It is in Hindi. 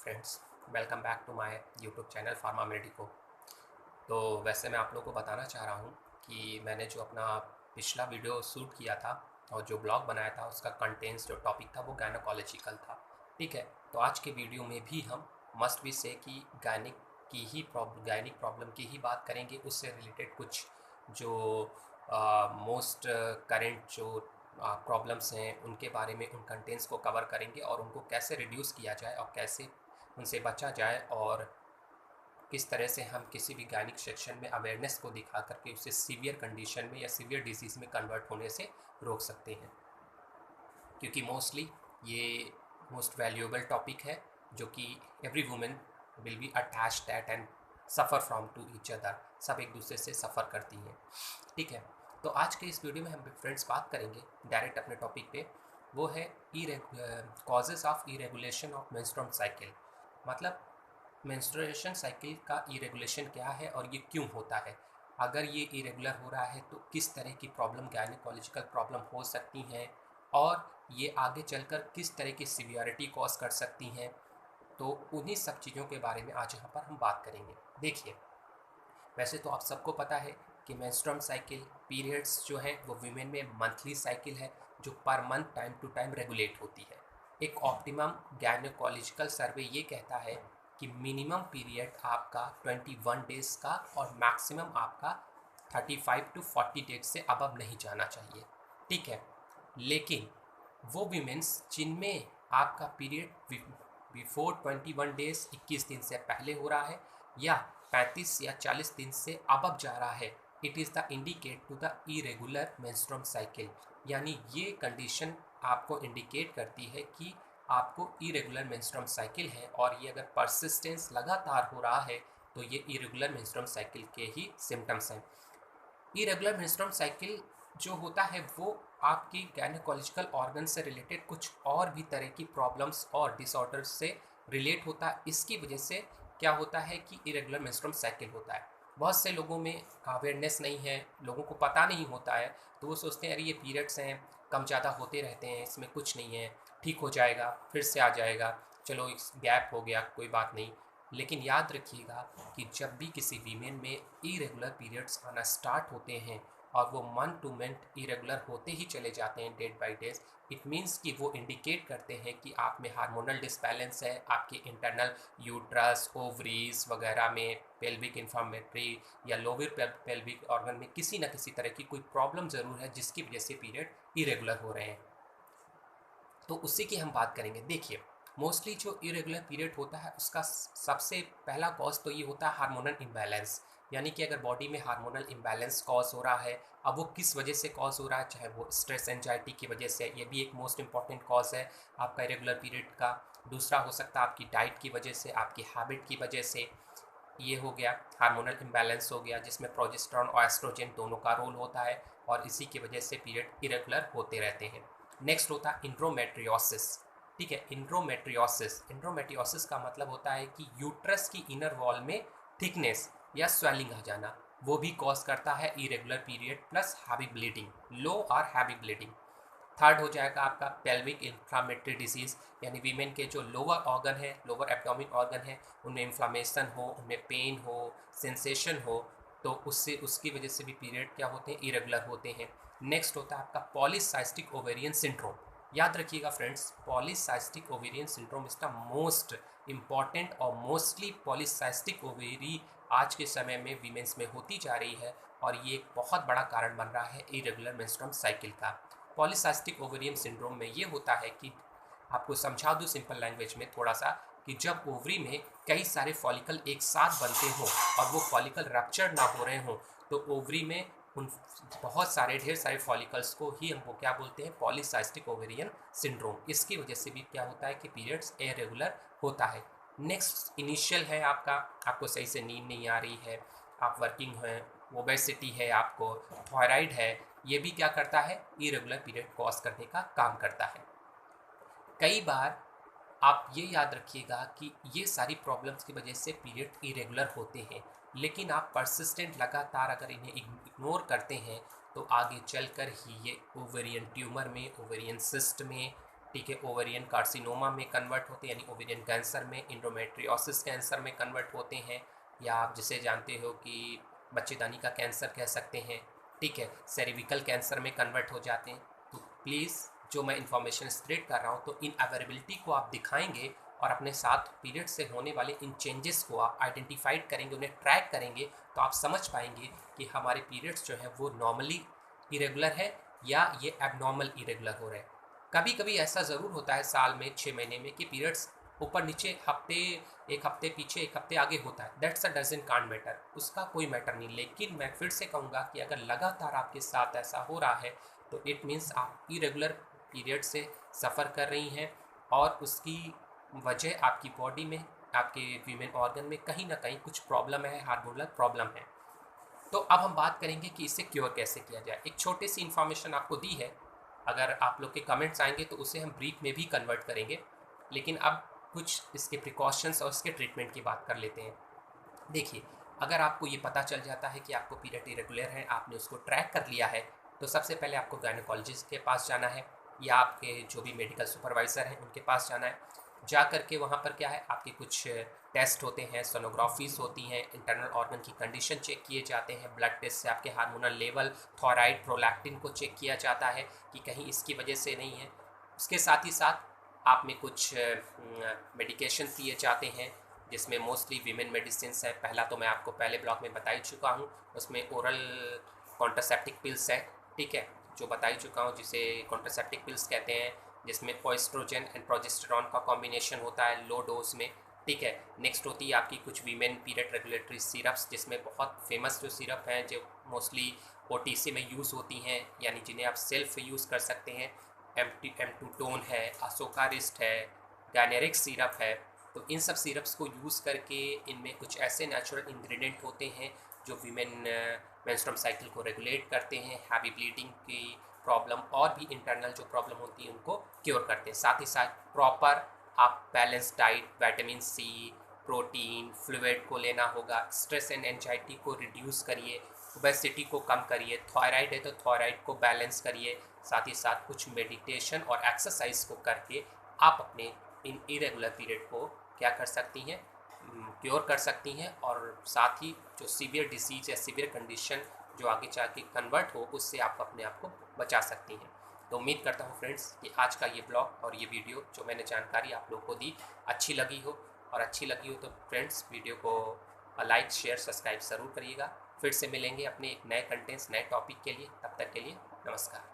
Friends, welcome back to my YouTube channel Pharma Medico. तो वैसे मैं आप लोगों को बताना चाह रहा हूँ कि मैंने जो अपना पिछला वीडियो शूट किया था और जो ब्लॉग बनाया था उसका कंटेंट्स जो टॉपिक था वो गायनोकोलॉजिकल था। ठीक है, तो आज के वीडियो में भी हम मस्ट बी से कि गायनिक प्रॉब्लम की ही बात करेंगे। उससे रिलेटेड कुछ जो मोस्ट करेंट जो प्रॉब्लम्स हैं उनके बारे में, उन कंटेंट्स को कवर करेंगे और उनको कैसे रिड्यूस किया जाए और कैसे उनसे बचा जाए और किस तरह से हम किसी भी गायनिक सेक्शन में अवेयरनेस को दिखा करके उसे सीवियर कंडीशन में या सीवियर डिजीज़ में कन्वर्ट होने से रोक सकते हैं। क्योंकि मोस्टली ये मोस्ट वैल्यूएबल टॉपिक है जो कि every women will be attach that and suffer from to each other. सब एक दूसरे से सफ़र करती हैं। ठीक है, तो आज के इस वीडियो में हम फ्रेंड्स बात करेंगे डायरेक्ट अपने टॉपिक पे। वो है causes of irregulation of menstrual cycle. मतलब मेंस्ट्रुएशन साइकिल का इरेगुलेशन क्या है और ये क्यों होता है। अगर ये इरेगुलर हो रहा है तो किस तरह की प्रॉब्लम गायनिकोलॉजिकल प्रॉब्लम हो सकती हैं और ये आगे चलकर किस तरह की सीवियरिटी कॉज कर सकती हैं। तो उन्हीं सब चीज़ों के बारे में आज यहाँ पर हम बात करेंगे। देखिए, वैसे तो आप सबको पता है कि मेंस्ट्रुअल साइकिल पीरियड्स जो हैं वो वीमेन में मंथली साइकिल है जो per month time to time regulate होती है। एक ऑप्टिमम गायनेकोलॉजिकल सर्वे ये कहता है कि मिनिमम पीरियड आपका 21 डेज़ का और मैक्सिमम आपका 35 टू 40 डेज से अबव नहीं जाना चाहिए। ठीक है, लेकिन वो वीमेंस जिनमें आपका पीरियड बिफोर 21 डेज 21 दिन से पहले हो रहा है या 35 या 40 दिन से अबव जा रहा है, it is the indicate to the irregular menstrual cycle. यानी ये कंडीशन आपको इंडिकेट करती है कि आपको इरेगुलर मेंस्ट्रुअल साइकिल है और ये अगर परसिस्टेंस लगातार हो रहा है तो ये इरेगुलर मेंस्ट्रुअल साइकिल के ही सिम्टम्स हैं। इरेगुलर मेंस्ट्रुअल साइकिल जो होता है वो आपकी गायनेकोलॉजिकल ऑर्गन से रिलेटेड कुछ और भी तरह की प्रॉब्लम्स और डिसऑर्डर्स से रिलेट होता है। इसकी वजह से क्या होता है कि इरेगुलर मेंस्ट्रुअल साइकिल होता है। बहुत से लोगों में अवेयरनेस नहीं है, लोगों को पता नहीं होता है, तो वो सोचते हैं अरे ये पीरियड्स हैं, कम ज़्यादा होते रहते हैं, इसमें कुछ नहीं है, ठीक हो जाएगा, फिर से आ जाएगा, चलो इस गैप हो गया कोई बात नहीं। लेकिन याद रखिएगा कि जब भी किसी वीमेन में इरेगुलर पीरियड्स आना स्टार्ट होते हैं और वो मंथ टू मंथ इरेगुलर होते ही चले जाते हैं days by days, it means कि वो इंडिकेट करते हैं कि आप में हार्मोनल डिसबैलेंस है, आपके इंटरनल यूट्रस, ओवरीज वगैरह में, पेल्विक इन्फ्लेमेटरी या लोअर पेल्विक ऑर्गन में किसी न किसी तरह की कोई प्रॉब्लम ज़रूर है जिसकी वजह से पीरियड इरेगुलर हो रहे हैं। तो उसी की हम बात करेंगे। देखिए, मोस्टली जो इरेगुलर पीरियड होता है उसका सबसे पहला कॉज तो ये होता है हार्मोनल इम्बैलेंस। यानी कि अगर बॉडी में हार्मोनल इम्बैलेंस कॉज हो रहा है, अब वो किस वजह से कॉज हो रहा है, चाहे वो स्ट्रेस एंजाइटी की वजह से, ये भी एक मोस्ट इंपॉर्टेंट कॉज है आपका इरेगुलर पीरियड का। दूसरा हो सकता है आपकी डाइट की वजह से, आपकी हैबिट की वजह से। ये हो गया हार्मोनल इम्बैलेंस हो गया जिसमें प्रोजेस्टेरॉन और एस्ट्रोजन दोनों का रोल होता है और इसी की वजह से पीरियड इरेगुलर होते रहते हैं। नेक्स्ट होता है इंड्रोमेट्रियोसिस। ठीक है, इंड्रोमेट्रियोसिस का मतलब होता है कि यूट्रस की इनर वॉल में थिकनेस या स्वेलिंग आ जाना, वो भी कॉज करता है irregular period plus heavy bleeding, low और हैवी ब्लीडिंग। थर्ड हो जाएगा आपका पेल्विक इन्फ्लामेटरी डिजीज़, यानी वीमेन के जो लोअर ऑर्गन है, लोअर एब्डोमिन ऑर्गन है, उनमें इन्फ्लामेशन हो, उनमें पेन हो, सेंसेशन हो, तो उससे उसकी वजह से भी पीरियड क्या होते हैं, इरेगुलर होते हैं। नेक्स्ट होता है आपका पॉलीसाइस्टिक ओवेरियन सिंड्रोम। याद रखिएगा friends, polycystic ovarian syndrome is the most important और मोस्टली पॉलीसाइस्टिक ओवेरी आज के समय में वीमेंस में होती जा रही है और ये एक बहुत बड़ा कारण बन रहा है इरेगुलर मेंस्ट्रुअल साइकिल का। पॉलीसाइस्टिक ओवेरियन सिंड्रोम में ये होता है कि आपको समझा दूँ सिंपल लैंग्वेज में थोड़ा सा, कि जब ओवरी में कई सारे फॉलिकल एक साथ बनते हों और वो फॉलिकल रप्चर ना हो रहे हों, तो ओवरी में उन बहुत सारे ढेर सारे फॉलिकल्स को ही हमको क्या बोलते हैं, पॉलीसाइस्टिक ओवेरियन सिंड्रोम। इसकी वजह से भी क्या होता है कि पीरियड्स इरेगुलर होता है। नेक्स्ट इनिशियल है आपका, आपको सही से नींद नहीं आ रही है, आप वर्किंग हैं, ओबेसिटी है, आपको थायराइड है, ये भी क्या करता है, इरेगुलर पीरियड कॉज करने का काम करता है। कई बार आप ये याद रखिएगा कि ये सारी प्रॉब्लम्स की वजह से पीरियड इरेगुलर होते हैं, लेकिन आप परसिस्टेंट लगातार अगर इन्हें इग्नोर करते हैं तो आगे चलकर ही ये ओवेरियन ट्यूमर में, ओवेरियन सिस्ट में ठीक है, ओवेरियन कार्सिनोमा में कन्वर्ट होते हैं, यानी ओवेरियन कैंसर में, इंडोमेट्रियोसिस कैंसर में कन्वर्ट होते हैं, या आप जिसे जानते हो कि बच्चेदानी का कैंसर कह सकते हैं, ठीक है, सेरिविकल कैंसर में कन्वर्ट हो जाते हैं। तो प्लीज़ जो मैं इन्फॉर्मेशन स्प्रेड कर रहा हूँ, तो इन अवेलेबिलिटी को आप दिखाएंगे और अपने साथ पीरियड से होने वाले इन चेंजेस को आप आइडेंटिफाइड करेंगे, उन्हें ट्रैक करेंगे, तो आप समझ पाएंगे कि हमारे पीरियड्स जो हैं वो नॉर्मली इरेगुलर है या ये एबनॉर्मल इरेगुलर हो रहे हैं। कभी कभी ऐसा ज़रूर होता है साल में 6 महीने में कि पीरियड्स ऊपर नीचे एक हफ्ते पीछे एक हफ्ते आगे होता है, that's a dozen can't matter, उसका कोई मैटर नहीं। लेकिन मैं फिर से कहूँगा कि अगर लगातार आपके साथ ऐसा हो रहा है तो इट मीन्स आप इरेगुलर पीरियड से सफ़र कर रही हैं और उसकी वजह आपकी बॉडी में, आपके वीमेन ऑर्गन में कहीं ना कहीं कुछ प्रॉब्लम है, हार्मोनल प्रॉब्लम है। तो अब हम बात करेंगे कि इसे क्योर कैसे किया जाए। एक छोटी सी इन्फॉर्मेशन आपको दी है, अगर आप लोग के कमेंट्स आएंगे तो उसे हम ब्रीफ में भी कन्वर्ट करेंगे, लेकिन अब कुछ इसके प्रिकॉशंस और इसके ट्रीटमेंट की बात कर लेते हैं। देखिए, अगर आपको ये पता चल जाता है कि आपको पीरियड इरेगुलर है, आपने उसको ट्रैक कर लिया है, तो सबसे पहले आपको गायनेकोलॉजिस्ट के पास जाना है या आपके जो भी मेडिकल सुपरवाइज़र हैं उनके पास जाना है। जा कर के वहाँ पर क्या है, आपके कुछ टेस्ट होते हैं, सोनोग्राफीज होती हैं, इंटरनल ऑर्गन की कंडीशन चेक किए जाते हैं, ब्लड टेस्ट से आपके हार्मोनल लेवल, थायराइड, प्रोलैक्टिन को चेक किया जाता है कि कहीं इसकी वजह से नहीं है। उसके साथ ही साथ आप में कुछ मेडिकेशन दिए जाते हैं, जिसमें मोस्टली वीमेन मेडिसिन है। पहला तो मैं आपको पहले ब्लॉग में बता ही चुका हूँ, उसमें ओरल कॉन्ट्रासेप्टिक पिल्स है, ठीक है, जो बता ही चुका हूँ, जिसे कॉन्ट्रासेप्टिक पिल्स कहते हैं, जिसमें ओएस्ट्रोजन एंड प्रोजेस्टेरॉन का कॉम्बिनेशन होता है लो डोज में, ठीक है। नेक्स्ट होती है आपकी कुछ वीमेन पीरियड रेगुलेटरी सिरप्स, जिसमें बहुत फेमस जो सिरप हैं जो मोस्टली ओटीसी में यूज़ होती हैं, यानी जिन्हें आप सेल्फ यूज़ कर सकते हैं। M2 टोन है, अशोकारिस्ट है, गायनेरिक सिरप है। तो इन सब सिरप्स को यूज़ करके इनमें कुछ ऐसे नेचुरल इंग्रेडिएंट होते हैं जो वीमेन मेंस्ट्रुअल साइकिल को रेगुलेट करते हैं, हैवी ब्लीडिंग की प्रॉब्लम और भी इंटरनल जो प्रॉब्लम होती है उनको क्योर करते हैं। साथ ही साथ प्रॉपर आप balance diet, vitamin C, protein, fluid को लेना होगा, स्ट्रेस एंड एंजाइटी को रिड्यूस करिए, ओबेसिटी को कम करिए, थायराइड है तो थायराइड को बैलेंस करिए। साथ ही साथ कुछ मेडिटेशन और एक्सरसाइज को करके आप अपने इन इरेगुलर पीरियड को क्या कर सकती हैं, क्योर कर सकती हैं, और साथ ही जो सीवियर डिसीज या सीवियर कंडीशन जो आगे जाके कन्वर्ट हो, उससे आप अपने आप को बचा सकती हैं। तो उम्मीद करता हूँ फ्रेंड्स कि आज का ये ब्लॉग और ये वीडियो जो मैंने जानकारी आप लोगों को दी अच्छी लगी हो, और अच्छी लगी हो तो फ्रेंड्स वीडियो को लाइक, शेयर, सब्सक्राइब ज़रूर करिएगा। फिर से मिलेंगे अपने एक नए कंटेंट्स, नए टॉपिक के लिए। तब तक के लिए नमस्कार।